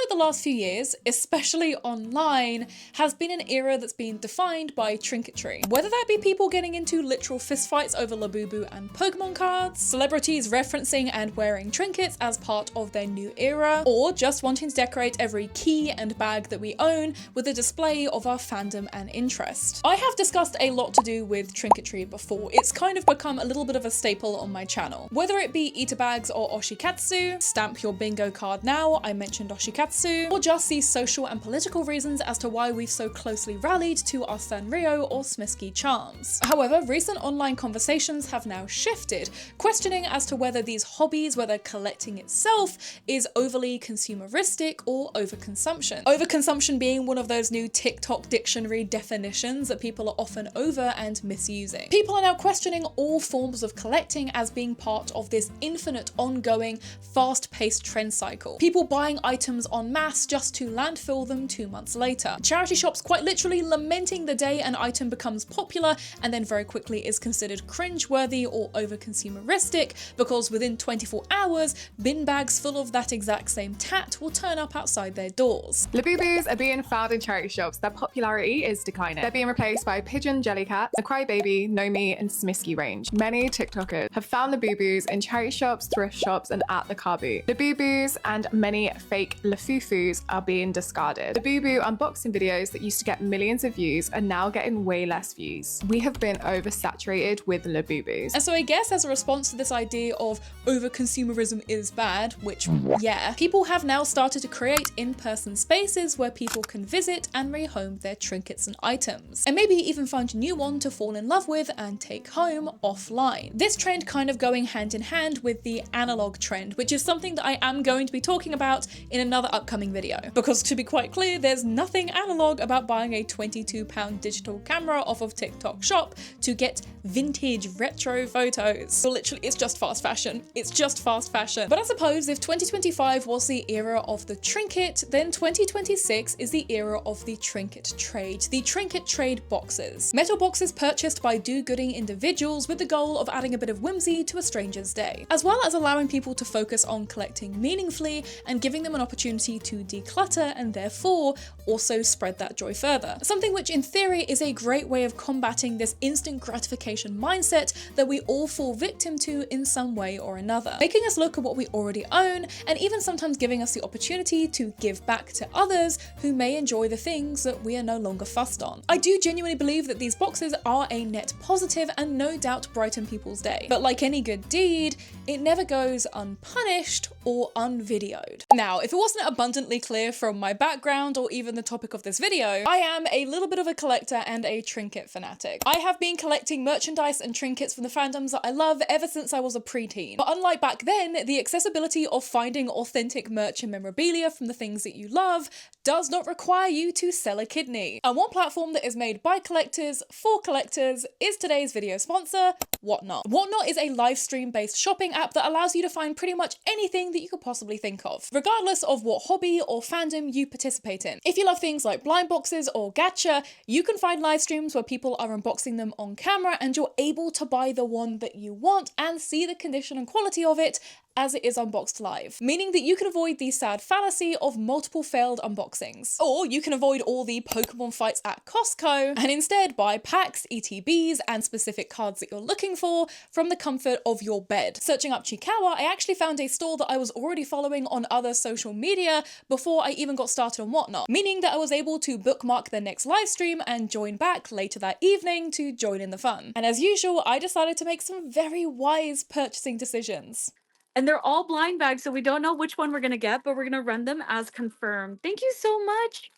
like the last few years, especially online, has been an era that's been defined by trinketry. Whether that be people getting into literal fistfights over Labubu and Pokemon cards, celebrities referencing and wearing trinkets as part of their new era, or just wanting to decorate every key and bag that we own with a display of our fandom and interest. I have discussed a lot to do with trinketry before. It's kind of become a little bit of a staple on my channel. Whether it be Eater bags or oshikatsu, stamp your bingo card now, I mentioned oshikatsu, or just these social and political reasons as to why we've so closely rallied to our Sanrio or Smisky charms. However, recent online conversations have now shifted, questioning as to whether these hobbies, whether collecting itself, is overly consumeristic or overconsumption. Overconsumption being one of those new TikTok dictionary definitions that people are often over and misusing. People are now questioning all forms of collecting as being part of this infinite, ongoing, fast-paced trend cycle. People buying items en masse just to landfill them 2 months later. Charity shops quite literally lamenting the day an item becomes popular and then very quickly is considered cringe-worthy or over-consumeristic because within 24 hours, bin bags full of that exact same tat will turn up outside their doors. Labubus are being found in charity shops. Their popularity is declining. They're being replaced by Pigeon Jellycat, the Crybaby, Nomi, and Smisky range. Many TikTokers have found Labubus in charity shops, thrift shops, and at the car boot. Labubus and many fake Lafufus are being discarded. Labubu unboxing videos that used to get millions of views are now getting way less views. We have been oversaturated with Labubus. And so I guess as a response to this idea of over-consumerism is bad, which, yeah, people have now started to create in-person spaces where people can visit and rehome their trinkets and items, and maybe even find a new one to fall in love with and take home offline. This trend kind of going hand in hand with the analog trend, which is something that I am going to be talking about in another upcoming video. Because to be quite clear, there's nothing analog about buying a £22 digital camera off of TikTok shop to get vintage retro photos. So literally, it's just fast fashion. It's just fast fashion. But I suppose if 2025 was the era of the trinket, then 2026 is the era of the trinket trade. The trinket trade boxes. Metal boxes purchased by do-gooding individuals with the goal of adding a bit of whimsy to a stranger's day, as well as allowing people to focus on collecting meaningfully and giving them an opportunity to declutter and therefore also spread that joy further. Something which in theory is a great way of combating this instant gratification mindset that we all fall victim to in some way or another, making us look at what we already own and even sometimes giving us the opportunity to give back to others who may enjoy the things that we are no longer fussed on. I do genuinely believe that these boxes are a net positive and no doubt brighten people's day, but like any good deed, it never goes unpunished or unvideoed. Now, if it wasn't abundantly clear from my background or even the topic of this video, I am a little bit of a collector and a trinket fanatic. I have been collecting merchandise and trinkets from the fandoms that I love ever since I was a preteen. But unlike back then, the accessibility of finding authentic merch and memorabilia from the things that you love does not require you to sell a kidney. And one platform that is made by collectors for collectors is today's video sponsor, Whatnot. Whatnot is a live stream based shopping app that allows you to find pretty much anything that you could possibly think of, regardless of what hobby or fandom you participate in. If you love things like blind boxes or gacha, you can find live streams where people are unboxing them on camera and you're able to buy the one that you want and see the condition and quality of it as it is unboxed live, meaning that you can avoid the sad fallacy of multiple failed unboxings. Or you can avoid all the Pokemon fights at Costco and instead buy packs, ETBs, and specific cards that you're looking for from the comfort of your bed. Searching up Chiikawa, I actually found a store that I was already following on other social media before I even got started on Whatnot, meaning that I was able to bookmark their next live stream and join back later that evening to join in the fun. And as usual, I decided to make some very wise purchasing decisions. And they're all blind bags, so we don't know which one we're gonna get, but we're gonna run them as confirmed. Thank you so much.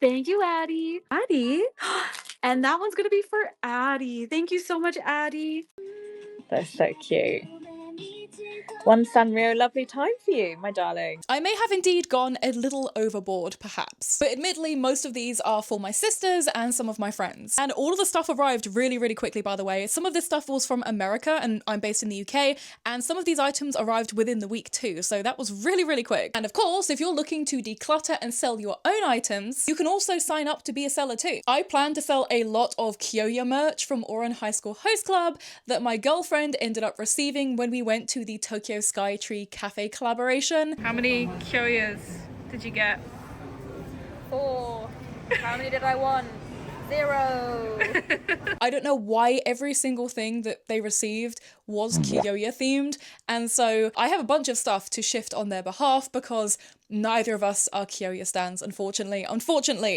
Thank you, Addie. Addie? And that one's gonna be for Addie. Thank you so much, Addie. They're so cute. One Sanrio, lovely time for you, my darling. I may have indeed gone a little overboard, perhaps, but admittedly, most of these are for my sisters and some of my friends. And all of the stuff arrived really, really quickly, by the way. Some of this stuff was from America, and I'm based in the UK, and some of these items arrived within the week too, so that was really, really quick. And of course, if you're looking to declutter and sell your own items, you can also sign up to be a seller too. I plan to sell a lot of Kyoya merch from Oran High School Host Club that my girlfriend ended up receiving when we went to the Tokyo Sky Tree Cafe collaboration. How many Kyoyas did you get? 4. How many did I want? 0. I don't know why every single thing that they received was Kiyoya themed, and so I have a bunch of stuff to shift on their behalf because neither of us are Kiyoya stans, unfortunately.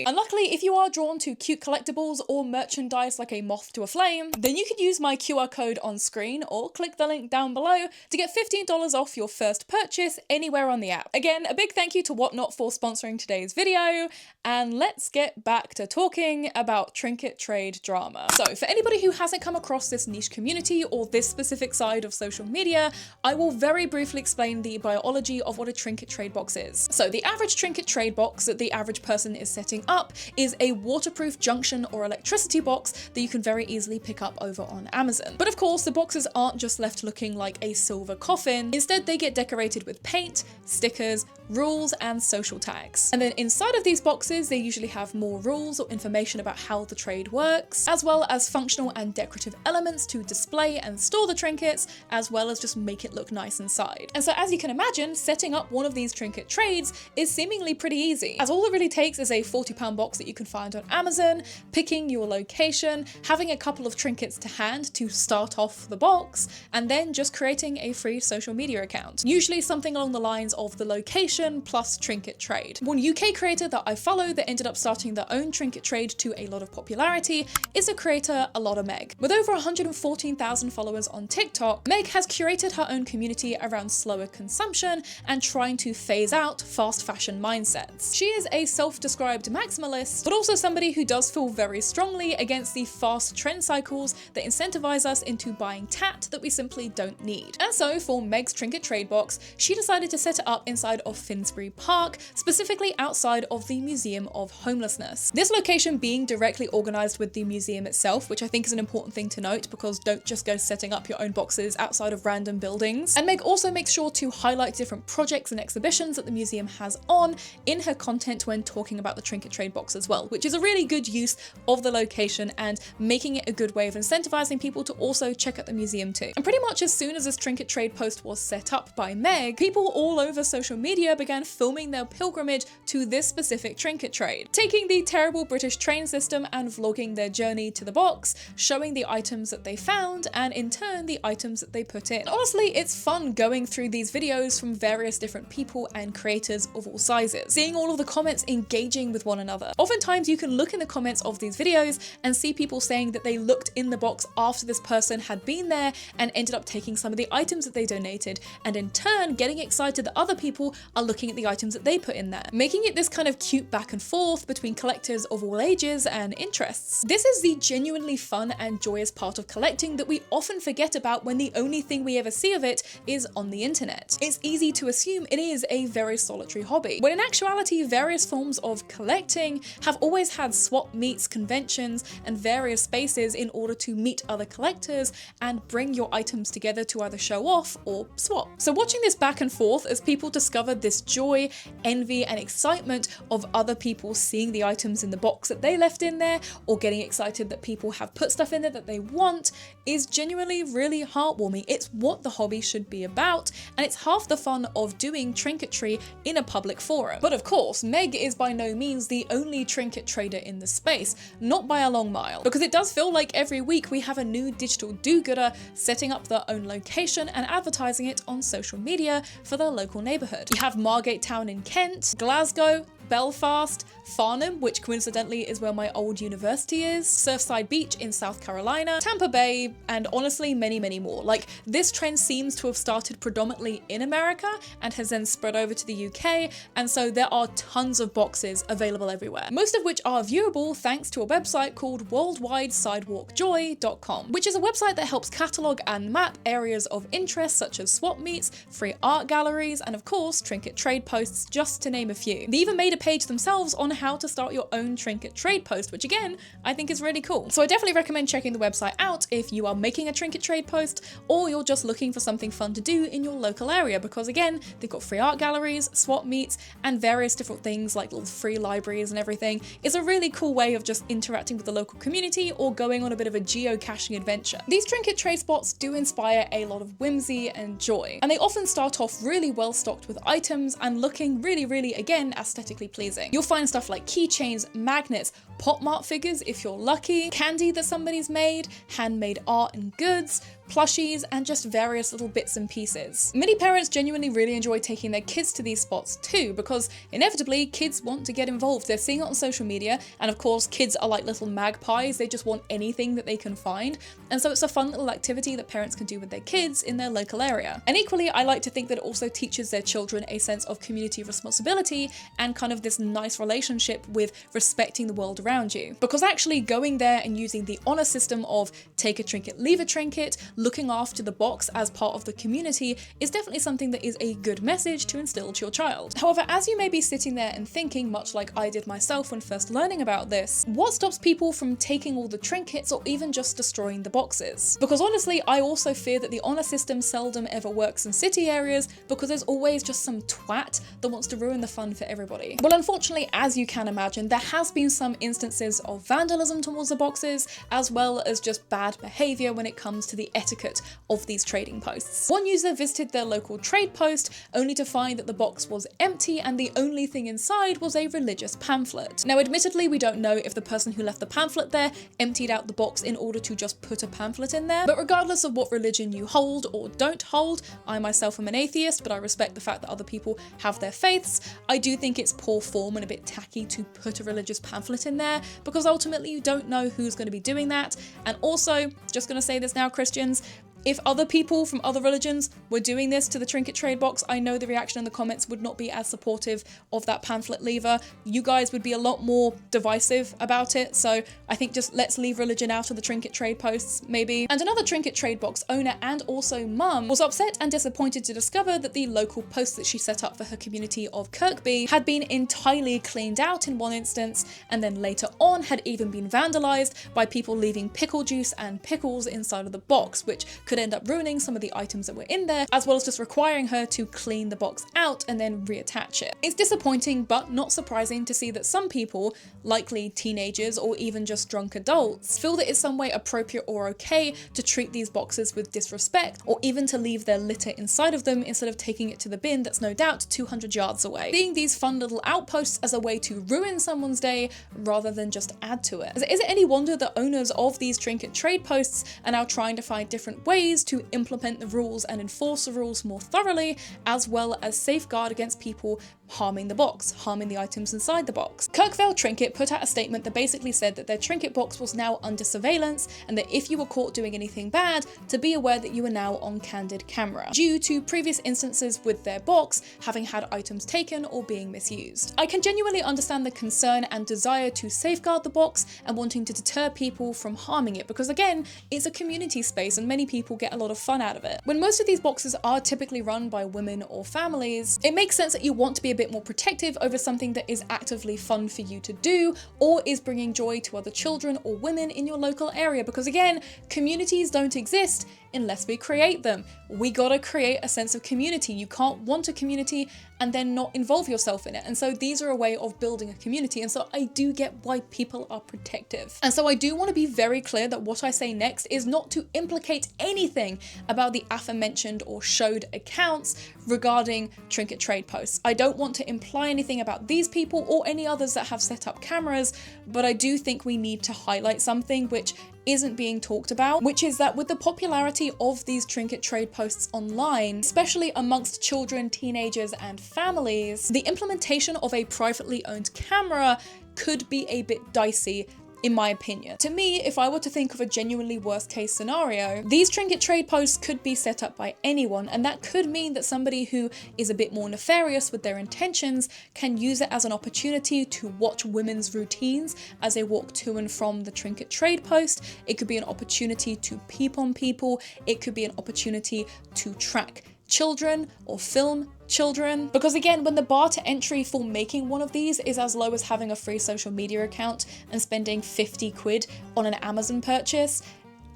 Unluckily, if you are drawn to cute collectibles or merchandise like a moth to a flame, then you could use my QR code on screen or click the link down below to get $15 off your first purchase anywhere on the app. Again, a big thank you to Whatnot for sponsoring today's video, and let's get back to talking about trinket trade drama. So for anybody who hasn't come across this niche community or this specific side of social media, I will very briefly explain the biology of what a trinket trade box is. So the average trinket trade box that the average person is setting up is a waterproof junction or electricity box that you can very easily pick up over on Amazon. But of course, the boxes aren't just left looking like a silver coffin. Instead, they get decorated with paint, stickers, rules, and social tags. And then inside of these boxes, they usually have more rules or information about how the trade works, as well as functional and decorative elements to display and store the trinkets, as well as just make it look nice inside. And so as you can imagine, setting up one of these trinket trades is seemingly pretty easy, as all it really takes is a £40 box that you can find on Amazon, picking your location, having a couple of trinkets to hand to start off the box, and then just creating a free social media account. Usually something along the lines of the location plus trinket trade. One UK creator that I follow that ended up starting their own trinket trade to a lot of popularity is a creator, A Lot of Meg. With over 114,000 followers on TikTok, Meg has curated her own community around slower consumption and trying to phase out fast fashion mindsets. She is a self-described maximalist, but also somebody who does feel very strongly against the fast trend cycles that incentivize us into buying tat that we simply don't need. And so for Meg's trinket trade box, she decided to set it up inside of Finsbury Park, specifically outside of the Museum of Homelessness. This location being directly organized with the museum itself, which I think is an important thing to note because don't just go setting up your own boxes outside of random buildings. And Meg also makes sure to highlight different projects and exhibitions that the museum has on in her content when talking about the trinket trade box as well, which is a really good use of the location and making it a good way of incentivizing people to also check out the museum too. And pretty much as soon as this trinket trade post was set up by Meg, people all over social media began filming their pilgrimage to this specific trinket trade, taking the terrible British train system and vlogging their journey to the box, showing the items that they found and in turn the items that they put in. Honestly, it's fun going through these videos from various different people and creators of all sizes, seeing all of the comments engaging with one another. Oftentimes you can look in the comments of these videos and see people saying that they looked in the box after this person had been there and ended up taking some of the items that they donated, and in turn getting excited that other people are looking at the items that they put in there, making it this kind of cute back and forth between collectors of all ages and interests. This is the genuinely fun and joyous part of collecting that we often forget about when the only thing we ever see of it is on the internet. It's easy to assume it is a very solitary hobby, when in actuality various forms of collecting have always had swap meets, conventions, and various spaces in order to meet other collectors and bring your items together to either show off or swap. So watching this back and forth as people discover this joy, envy, and excitement of other people seeing the items in the box that they left in there, or getting excited that people have put stuff in there that they want, is genuinely really heartwarming. It's what the hobby should be about, and it's half the fun of doing trinketry in a public forum. But of course, Meg is by no means the only trinket trader in the space, not by a long mile, because it does feel like every week we have a new digital do-gooder setting up their own location and advertising it on social media for their local neighbourhood. You have Margate Town in Kent, Glasgow, Belfast, Farnham, which coincidentally is where my old university is, Surfside Beach in South Carolina, Tampa Bay, and honestly many, many more. Like, this trend seems to have started predominantly in America and has then spread over to the UK, and so there are tons of boxes available everywhere, most of which are viewable thanks to a website called worldwidesidewalkjoy.com, which is a website that helps catalogue and map areas of interest such as swap meets, free art galleries, and of course trinket trade posts, just to name a few. They even made a page themselves on how to start your own trinket trade post, which again, I think is really cool. So I definitely recommend checking the website out if you are making a trinket trade post or you're just looking for something fun to do in your local area, because again, they've got free art galleries, swap meets, and various different things like little free libraries and everything. It's a really cool way of just interacting with the local community or going on a bit of a geocaching adventure. These trinket trade spots do inspire a lot of whimsy and joy, and they often start off really well stocked with items and looking really, again, aesthetically pleasing. You'll find stuff like keychains, magnets, pop mart figures if you're lucky, candy that somebody's made, handmade art and goods, plushies, and just various little bits and pieces. Many parents genuinely really enjoy taking their kids to these spots too, because inevitably kids want to get involved. They're seeing it on social media, and of course kids are like little magpies, they just want anything that they can find, and so it's a fun little activity that parents can do with their kids in their local area. And equally, I like to think that it also teaches their children a sense of community responsibility and kind of this nice relationship with respecting the world around you, because actually going there and using the honor system of take a trinket, leave a trinket, looking after the box as part of the community is definitely something that is a good message to instill to your child. However, as you may be sitting there and thinking, much like I did myself when first learning about this, what stops people from taking all the trinkets or even just destroying the boxes? Because honestly, I also fear that the honor system seldom ever works in city areas because there's always just some twat that wants to ruin the fun for everybody. Well, unfortunately, as you can imagine, there has been some instances of vandalism towards the boxes, as well as just bad behavior when it comes to the etiquette of these trading posts. One user visited their local trade post only to find that the box was empty and the only thing inside was a religious pamphlet. Now, admittedly, we don't know if the person who left the pamphlet there emptied out the box in order to just put a pamphlet in there, but regardless of what religion you hold or don't hold, I myself am an atheist, but I respect the fact that other people have their faiths. I do think it's poor form and a bit tacky to put a religious pamphlet in there, because ultimately you don't know who's going to be doing that. And also, just going to say this now, Christians, if other people from other religions were doing this to the trinket trade box, I know the reaction in the comments would not be as supportive of that pamphlet leaver. You guys would be a lot more divisive about it, so I think just let's leave religion out of the trinket trade posts, maybe. And another trinket trade box owner and also mum was upset and disappointed to discover that the local post that she set up for her community of Kirkby had been entirely cleaned out in one instance, and then later on had even been vandalized by people leaving pickle juice and pickles inside of the box, which could end up ruining some of the items that were in there, as well as just requiring her to clean the box out and then reattach it. It's disappointing, but not surprising to see that some people, likely teenagers or even just drunk adults, feel that it's some way appropriate or okay to treat these boxes with disrespect, or even to leave their litter inside of them instead of taking it to the bin that's no doubt 200 yards away. Seeing these fun little outposts as a way to ruin someone's day rather than just add to it. Is it any wonder that owners of these trinket trade posts are now trying to find different ways to implement the rules and enforce the rules more thoroughly, as well as safeguard against people harming the box, harming the items inside the box. Kirkvale Trinket put out a statement that basically said that their trinket box was now under surveillance, and that if you were caught doing anything bad, to be aware that you were now on candid camera, due to previous instances with their box having had items taken or being misused. I can genuinely understand the concern and desire to safeguard the box and wanting to deter people from harming it, because again, it's a community space and many people get a lot of fun out of it. When most of these boxes are typically run by women or families, it makes sense that you want to be a bit more protective over something that is actively fun for you to do or is bringing joy to other children or women in your local area, because again, communities don't exist unless we create them. We gotta create a sense of community. You can't want a community and then not involve yourself in it. And so these are a way of building a community. And so I do get why people are protective. And so I do want to be very clear that what I say next is not to implicate anything about the aforementioned or showed accounts regarding trinket trade posts. I don't want to imply anything about these people or any others that have set up cameras, but I do think we need to highlight something which isn't being talked about, which is that with the popularity of these trinket trade posts online, especially amongst children, teenagers, and families, the implementation of a privately owned camera could be a bit dicey, in my opinion. To me, if I were to think of a genuinely worst case scenario, these trinket trade posts could be set up by anyone, and that could mean that somebody who is a bit more nefarious with their intentions can use it as an opportunity to watch women's routines as they walk to and from the trinket trade post. It could be an opportunity to peep on people. It could be an opportunity to track children or film children. Because again, when the bar to entry for making one of these is as low as having a free social media account and spending 50 quid on an Amazon purchase,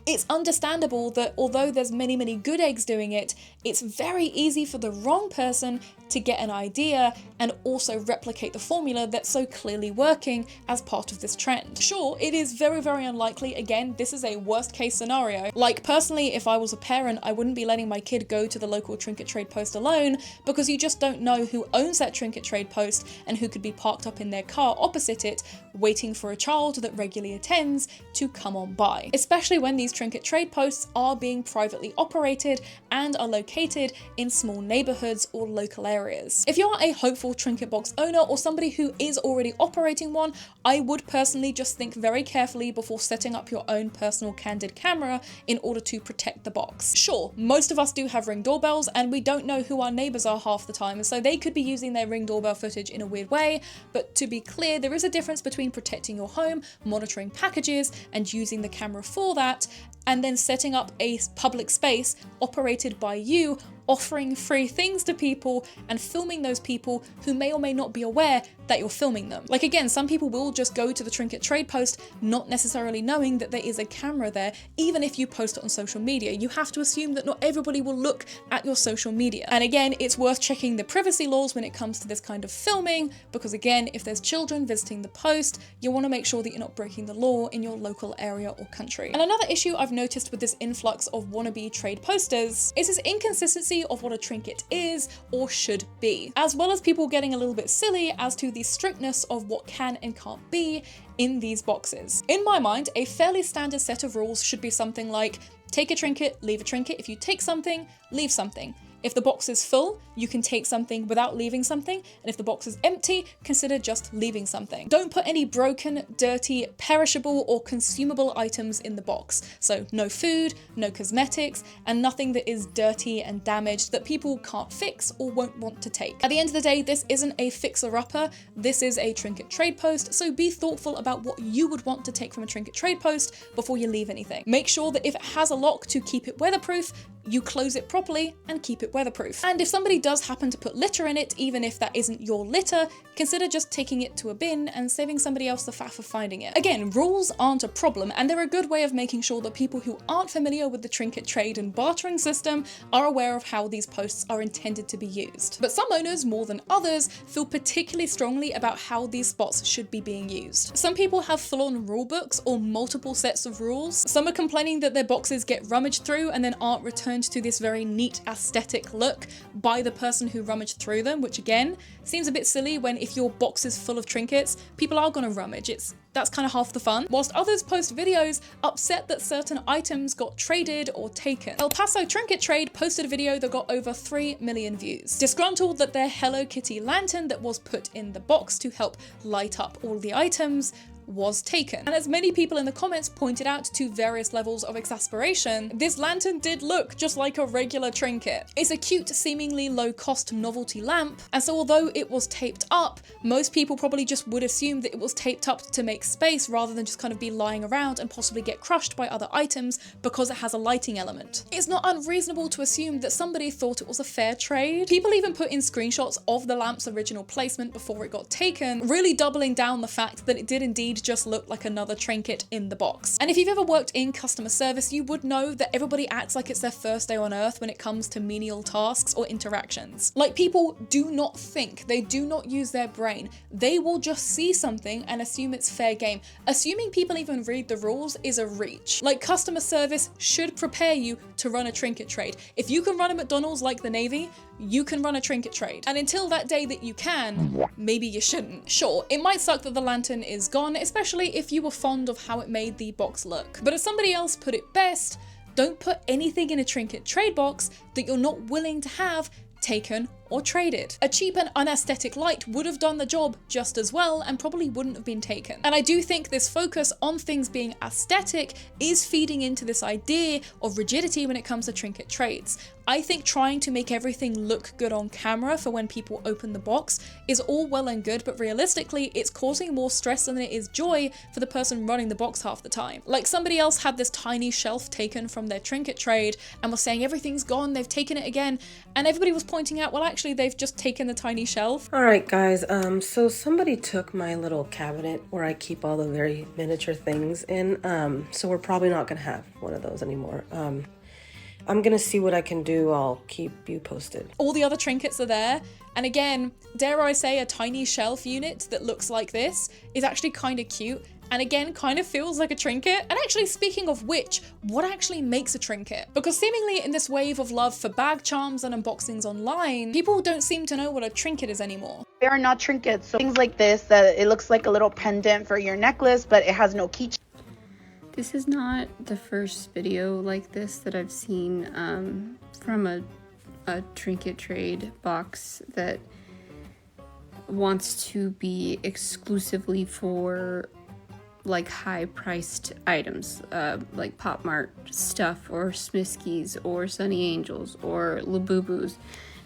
it's understandable that although there's many good eggs doing it, it's very easy for the wrong person to get an idea and also replicate the formula that's so clearly working as part of this trend. Sure, it is very unlikely. Again, this is a worst case scenario. Like personally, if I was a parent, I wouldn't be letting my kid go to the local trinket trade post alone, because you just don't know who owns that trinket trade post and who could be parked up in their car opposite it, waiting for a child that regularly attends to come on by. Especially when these trinket trade posts are being privately operated and are located in small neighborhoods or local areas. If you're a hopeful trinket box owner or somebody who is already operating one, I would personally just think very carefully before setting up your own personal candid camera in order to protect the box. Sure, most of us do have Ring doorbells and we don't know who our neighbors are half the time, and so they could be using their Ring doorbell footage in a weird way, but to be clear, there is a difference between protecting your home, monitoring packages, and using the camera for that, and then setting up a public space operated by you, offering free things to people and filming those people who may or may not be aware that you're filming them. Like again, some people will just go to the trinket trade post not necessarily knowing that there is a camera there, even if you post it on social media. You have to assume that not everybody will look at your social media. And again, it's worth checking the privacy laws when it comes to this kind of filming, because again, if there's children visiting the post, you want to make sure that you're not breaking the law in your local area or country. And another issue I've noticed with this influx of wannabe trade posters is this inconsistency of what a trinket is or should be, as well as people getting a little bit silly as to the strictness of what can and can't be in these boxes. In my mind, a fairly standard set of rules should be something like take a trinket, leave a trinket. If you take something, leave something. If the box is full, you can take something without leaving something, and if the box is empty, consider just leaving something. Don't put any broken, dirty, perishable, or consumable items in the box. So no food, no cosmetics, and nothing that is dirty and damaged that people can't fix or won't want to take. At the end of the day, this isn't a fixer-upper, this is a trinket trade post, so be thoughtful about what you would want to take from a trinket trade post before you leave anything. Make sure that if it has a lock to keep it weatherproof, you close it properly and keep it weatherproof. And if somebody does happen to put litter in it, even if that isn't your litter, consider just taking it to a bin and saving somebody else the faff of finding it. Again, rules aren't a problem, and they're a good way of making sure that people who aren't familiar with the trinket trade and bartering system are aware of how these posts are intended to be used. But some owners, more than others, feel particularly strongly about how these spots should be being used. Some people have full-on rule books or multiple sets of rules. Some are complaining that their boxes get rummaged through and then aren't returned to this very neat aesthetic look by the person who rummaged through them, which again seems a bit silly when if your box is full of trinkets, people are gonna rummage. That's kind of half the fun. Whilst others post videos upset that certain items got traded or taken. El Paso Trinket Trade posted a video that got over 3 million views. Disgruntled that their Hello Kitty lantern that was put in the box to help light up all the items was taken. And as many people in the comments pointed out to various levels of exasperation, this lantern did look just like a regular trinket. It's a cute, seemingly low-cost novelty lamp, and so although it was taped up, most people probably just would assume that it was taped up to make space rather than just kind of be lying around and possibly get crushed by other items because it has a lighting element. It's not unreasonable to assume that somebody thought it was a fair trade. People even put in screenshots of the lamp's original placement before it got taken, really doubling down the fact that it did indeed just look like another trinket in the box. And if you've ever worked in customer service, you would know that everybody acts like it's their first day on earth when it comes to menial tasks or interactions. Like, people do not think, they do not use their brain. They will just see something and assume it's fair game. Assuming people even read the rules is a reach. Like, customer service should prepare you to run a trinket trade. If you can run a McDonald's like the Navy, you can run a trinket trade. And until that day that you can, maybe you shouldn't. Sure, it might suck that the lantern is gone, especially if you were fond of how it made the box look. But as somebody else put it best, don't put anything in a trinket trade box that you're not willing to have taken or traded. A cheap and unaesthetic light would have done the job just as well and probably wouldn't have been taken. And I do think this focus on things being aesthetic is feeding into this idea of rigidity when it comes to trinket trades. I think trying to make everything look good on camera for when people open the box is all well and good, but realistically, it's causing more stress than it is joy for the person running the box half the time. Like, somebody else had this tiny shelf taken from their trinket trade and was saying everything's gone, they've taken it again, and everybody was pointing out, well, actually actually they've just taken the tiny shelf. All right, guys, so somebody took my little cabinet where I keep all the very miniature things in, so we're probably not gonna have one of those anymore. I'm gonna see what I can do. I'll keep you posted. All the other trinkets are there. And again, dare I say, a tiny shelf unit that looks like this is actually kind of cute. And again, kind of feels like a trinket. And actually, speaking of which, what actually makes a trinket? Because seemingly in this wave of love for bag charms and unboxings online, people don't seem to know what a trinket is anymore. They are not trinkets. So things like this, that it looks like a little pendant for your necklace, but it has no keychain. This is not the first video like this that I've seen from a trinket trade box that wants to be exclusively for like high-priced items, like Pop Mart stuff or Smiskys or Sonny Angels or Labubus.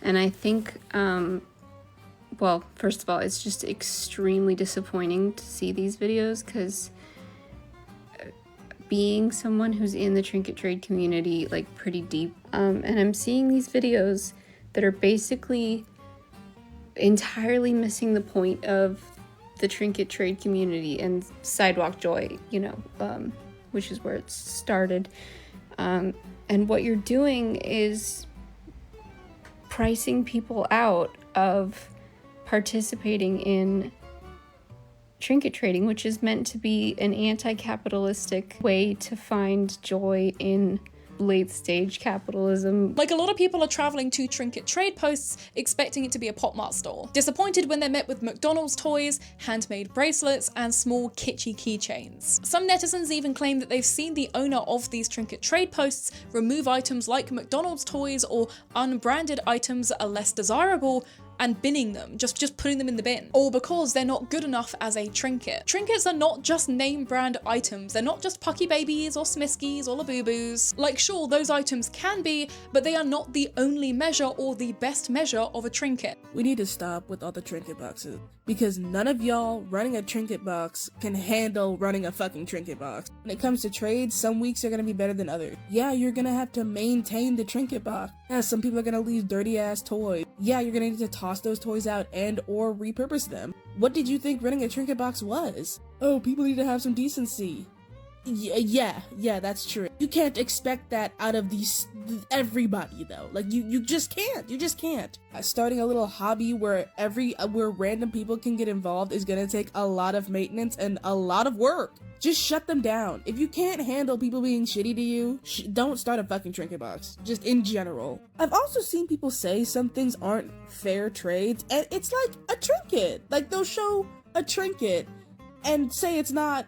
And I think, well, first of all, it's just extremely disappointing to see these videos because being someone who's in the trinket trade community like pretty deep, and I'm seeing these videos that are basically entirely missing the point of the trinket trade community and sidewalk joy, you know, which is where it started. And what you're doing is pricing people out of participating in trinket trading, which is meant to be an anti-capitalistic way to find joy in late stage capitalism. Like, a lot of people are traveling to trinket trade posts expecting it to be a Pop Mart store, disappointed when they're met with McDonald's toys, handmade bracelets, and small kitschy keychains. Some netizens even claim that they've seen the owner of these trinket trade posts remove items like McDonald's toys or unbranded items that are less desirable and binning them, just putting them in the bin, all because they're not good enough as a trinket. Trinkets are not just name brand items. They're not just Pucky Babies or Smiskys or Labubus. Like, sure, those items can be, but they are not the only measure or the best measure of a trinket. We need to stop with all the trinket boxes, because none of y'all running a trinket box can handle running a fucking trinket box. When it comes to trades, some weeks are gonna be better than others. Yeah, you're gonna have to maintain the trinket box. Yeah, some people are gonna leave dirty ass toys. Yeah, you're gonna need to toss those toys out and or repurpose them. What did you think running a trinket box was? Oh, people need to have some decency. Yeah, that's true. You can't expect that out of everybody though. Like, you just can't. Starting a little hobby where random people can get involved is gonna take a lot of maintenance and a lot of work. Just shut them down. If you can't handle people being shitty to you, don't start a fucking trinket box. Just in general. I've also seen people say some things aren't fair trades, and it's like a trinket. Like, they'll show a trinket and say it's not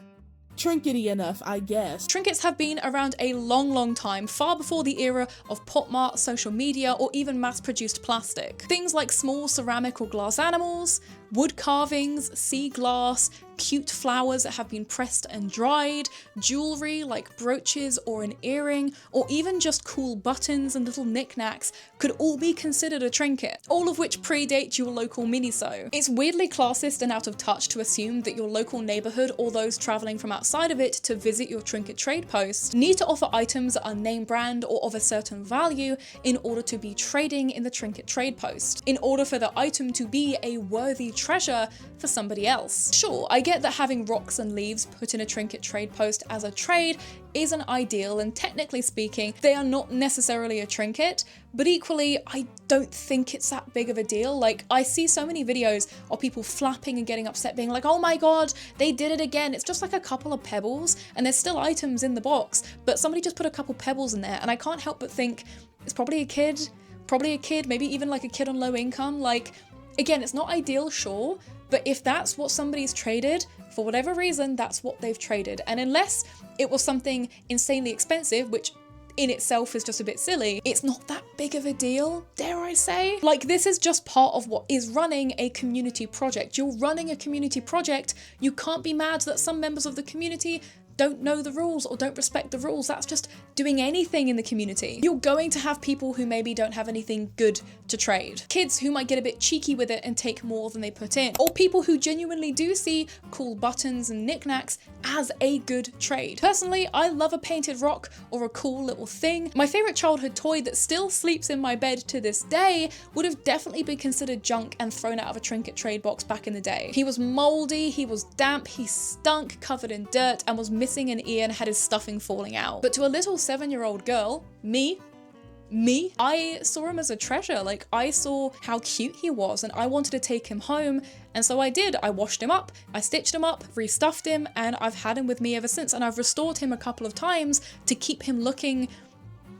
trinkety enough, I guess. Trinkets have been around a long time, far before the era of Pop Mart, social media, or even mass-produced plastic. Things like small ceramic or glass animals, wood carvings, sea glass, cute flowers that have been pressed and dried, jewelry like brooches or an earring, or even just cool buttons and little knickknacks could all be considered a trinket, all of which predate your local miniso. It's weirdly classist and out of touch to assume that your local neighborhood or those traveling from outside of it to visit your trinket trade post need to offer items that are name brand or of a certain value in order to be trading in the trinket trade post, in order for the item to be a worthy treasure for somebody else. Sure, I get that having rocks and leaves put in a trinket trade post as a trade isn't ideal, and technically speaking, they are not necessarily a trinket, but equally, I don't think it's that big of a deal. Like, I see so many videos of people flapping and getting upset, being like, oh my god, they did it again. It's just like a couple of pebbles, and there's still items in the box, but somebody just put a couple pebbles in there, and I can't help but think it's probably a kid, maybe even like a kid on low income. Like, again, it's not ideal, sure, but if that's what somebody's traded, for whatever reason, that's what they've traded. And unless it was something insanely expensive, which in itself is just a bit silly, it's not that big of a deal, dare I say? Like, this is just part of what is running a community project. You're running a community project, you can't be mad that some members of the community don't know the rules or don't respect the rules. That's just doing anything in the community. You're going to have people who maybe don't have anything good to trade. Kids who might get a bit cheeky with it and take more than they put in. Or people who genuinely do see cool buttons and knickknacks as a good trade. Personally, I love a painted rock or a cool little thing. My favorite childhood toy that still sleeps in my bed to this day would have definitely been considered junk and thrown out of a Trinket trade box back in the day. He was moldy, he was damp, he stunk, covered in dirt, and was missing an ear and had his stuffing falling out. But to a little 7-year-old girl, me, I saw him as a treasure. Like, I saw how cute he was and I wanted to take him home, and so I did. I washed him up, I stitched him up, restuffed him, and I've had him with me ever since, and I've restored him a couple of times to keep him looking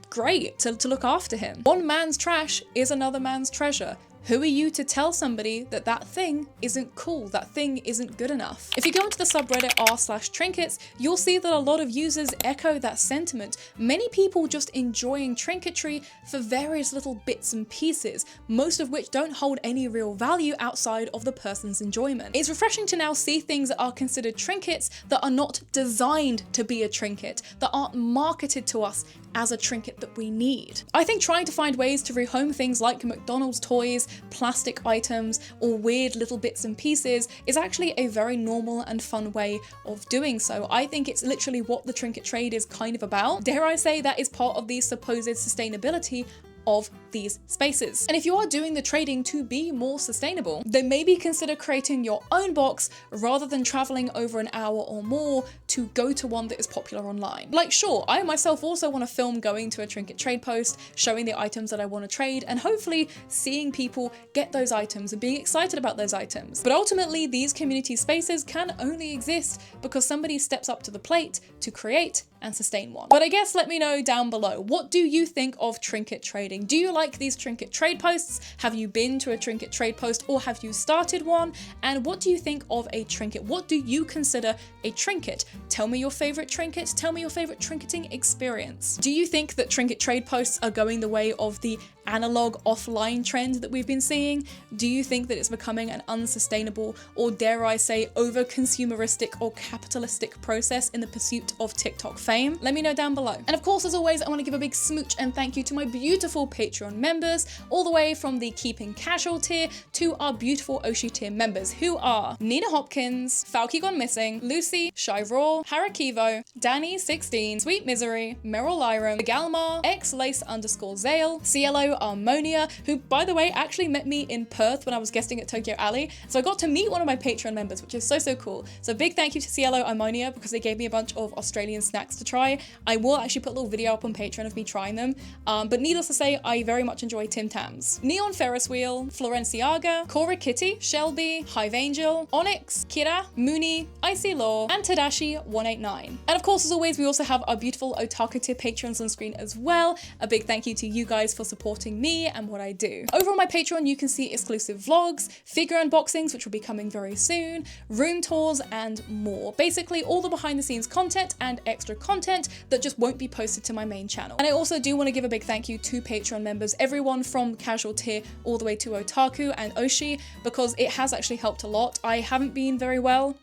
great, to look after him. One man's trash is another man's treasure. Who are you to tell somebody that that thing isn't cool, that thing isn't good enough? If you go into the subreddit r/trinkets, you'll see that a lot of users echo that sentiment. Many people just enjoying trinketry for various little bits and pieces, most of which don't hold any real value outside of the person's enjoyment. It's refreshing to now see things that are considered trinkets that are not designed to be a trinket, that aren't marketed to us as a trinket that we need. I think trying to find ways to rehome things like McDonald's toys, plastic items, or weird little bits and pieces is actually a very normal and fun way of doing so. I think it's literally what the trinket trade is kind of about. Dare I say that is part of the supposed sustainability of these spaces. And if you are doing the trading to be more sustainable, then maybe consider creating your own box rather than traveling over an hour or more to go to one that is popular online. Like, sure, I myself also want to film going to a trinket trade post, showing the items that I want to trade, and hopefully seeing people get those items and being excited about those items. But ultimately, these community spaces can only exist because somebody steps up to the plate to create and sustain one. But I guess let me know down below, what do you think of trinket trading? Do you like these trinket trade posts? Have you been to a trinket trade post, or have you started one? And what do you think of a trinket? What do you consider a trinket? Tell me your favorite trinket. Tell me your favorite trinketing experience. Do you think that trinket trade posts are going the way of the analog offline trend that we've been seeing? Do you think that it's becoming an unsustainable, or dare I say over consumeristic or capitalistic process in the pursuit of TikTok fame? Let me know down below. And of course, as always, I want to give a big smooch and thank you to my beautiful Patreon members, all the way from the Keeping Casual tier to our beautiful Oshi tier members, who are Nina Hopkins, Falky Gone Missing, Lucy, Shy Raw, Harakivo, Danny16, Sweet Misery, Meryl Lyram, Galmar, X-Lace_Zale, CLO Armonia, who by the way actually met me in Perth when I was guesting at Tokyo Alley, so I got to meet one of my Patreon members, which is so cool. So big thank you to CLO Armonia because they gave me a bunch of Australian snacks to try. I will actually put a little video up on Patreon of me trying them, but needless to say, I very much enjoy Tim Tams. Neon Ferris Wheel, Florenciaga, Cora Kitty, Shelby, Hive Angel, Onyx, Kira, Mooney, Icy Law, and Tadashi 189. And of course, as always, we also have our beautiful Otaku tier Patrons on screen as well. A big thank you to you guys for supporting me and what I do. Over on my Patreon, you can see exclusive vlogs, figure unboxings, which will be coming very soon, room tours, and more. Basically, all the behind the scenes content and extra content that just won't be posted to my main channel. And I also do want to give a big thank you to Patreon members, everyone from casual tier all the way to Otaku and Oshi, because it has actually helped a lot. I haven't been very well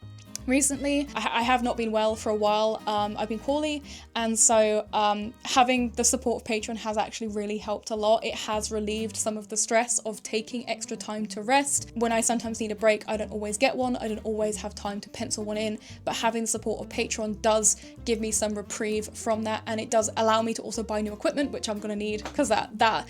recently. I have not been well for a while. I've been poorly, and so having the support of Patreon has actually really helped a lot. It has relieved some of the stress of taking extra time to rest. When I sometimes need a break, I don't always get one. I don't always have time to pencil one in, but having the support of Patreon does give me some reprieve from that, and it does allow me to also buy new equipment, which I'm gonna need because that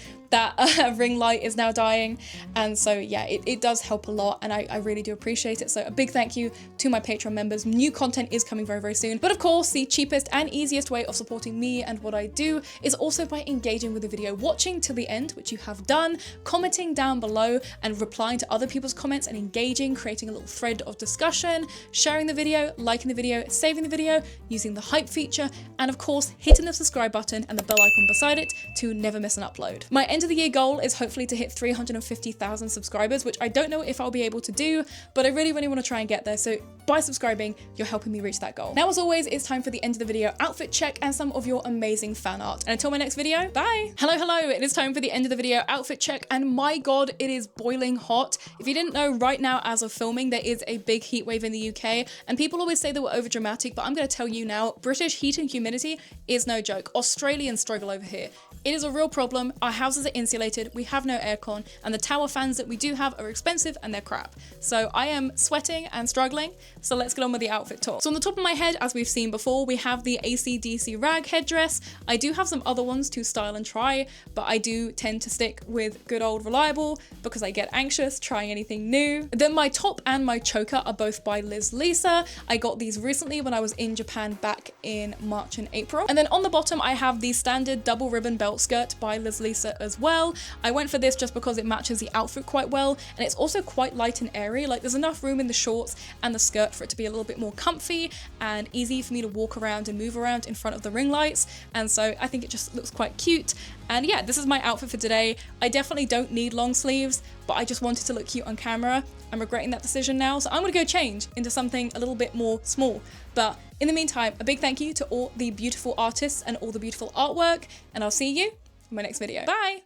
ring light is now dying. And so yeah, it does help a lot, and I really do appreciate it. So a big thank you to my Patreon members. New content is coming very soon. But of course, the cheapest and easiest way of supporting me and what I do is also by engaging with the video, watching till the end, which you have done, commenting down below and replying to other people's comments and engaging, creating a little thread of discussion, sharing the video, liking the video, saving the video, using the hype feature, and of course, hitting the subscribe button and the bell icon beside it to never miss an upload. My end of the year goal is hopefully to hit 350,000 subscribers, which I don't know if I'll be able to do, but I really want to try and get there. So by subscribing, you're helping me reach that goal. Now, as always, it's time for the end of the video outfit check and some of your amazing fan art. And until my next video, bye. Hello, it is time for the end of the video outfit check, and my God, it is boiling hot. If you didn't know, right now as of filming, there is a big heat wave in the UK, and people always say that we're over dramatic, but I'm going to tell you now, British heat and humidity is no joke. Australians struggle over here. It is a real problem. Our houses are insulated, we have no aircon, and the tower fans that we do have are expensive and they're crap. So I am sweating and struggling, so let's get on with the outfit talk. So on the top of my head, as we've seen before, we have the AC/DC rag headdress. I do have some other ones to style and try, but I do tend to stick with good old reliable because I get anxious trying anything new. Then my top and my choker are both by Liz Lisa. I got these recently when I was in Japan back in March and April. And then on the bottom, I have the standard double ribbon belt skirt by Liz Lisa as well. I went for this just because it matches the outfit quite well, and it's also quite light and airy. Like, there's enough room in the shorts and the skirt for it to be a little bit more comfy and easy for me to walk around and move around in front of the ring lights, and so I think it just looks quite cute. And yeah, this is my outfit for today. I definitely don't need long sleeves, but I just wanted to look cute on camera. I'm regretting that decision now, so I'm gonna go change into something a little bit more small. But in the meantime, a big thank you to all the beautiful artists and all the beautiful artwork, and I'll see you in my next video. Bye!